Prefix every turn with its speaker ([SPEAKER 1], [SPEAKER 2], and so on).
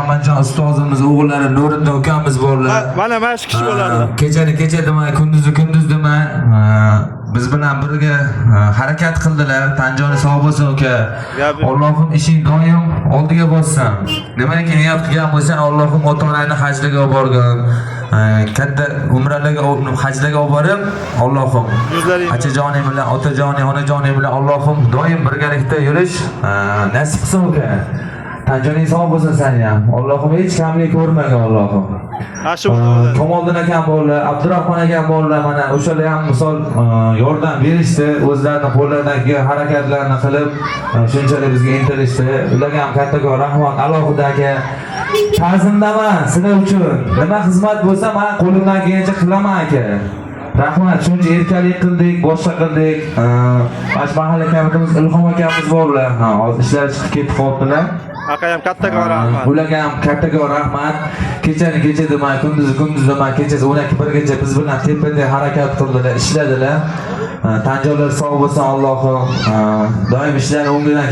[SPEAKER 1] Muhammadjon ustozimiz o'g'illari Nuriddin ukamiz borlar.
[SPEAKER 2] Mana shu kishi bo'ladi.
[SPEAKER 1] Kecha demay, kunduzi demay biz bilan birga harakat qildilar. Tanjoni sog' bo'lsin uka. Allohim ishing doim oldiga bossin. Nimaiki niyat qilgan bo'lsang, Allohim ota-onangni hajlarga olib borgin. Katta umralarga, hajlarga olib borib, Allohim achajoning bilan, otajoning, onajoning bilan Allohim doim birgalikda yurish nasib qilsin uka. Tanjoning sog' bo'lsin seni ham. Allohim hech kamlik ko'rmagan Allohim. Kamoliddin akam bo'ldi, Abdurahmon akam bo'ldi, mana o'shalar ham misol yordam berishdi, o'zlarining qo'llaridan kelgan harakatlarni qilib, shunchalik bizga intilishdi. Ularga ham kattakon rahmat. Alohida aka, ta'zimdaman sizlar uchun. Nima xizmat bo'lsa, men qo'limdan kelgancha qilaman aka. Rahmat, shuncha erkalik qildik, boshqa qildik. Mana mahalla akamimiz Ilhom akamiz borlar. Hozir ishlar chiqib ketib qoldilar.
[SPEAKER 2] Akayam kattakon rahmat.
[SPEAKER 1] Ularga ham kattakon rahmat. Kecha demay, kunduzi demay, kechasi 12:1gacha biz bilan tepada harakat qildilar, ishladilar. Tanjonlar sog' bo'lsin Allohim. Doim ishlar o'ngidan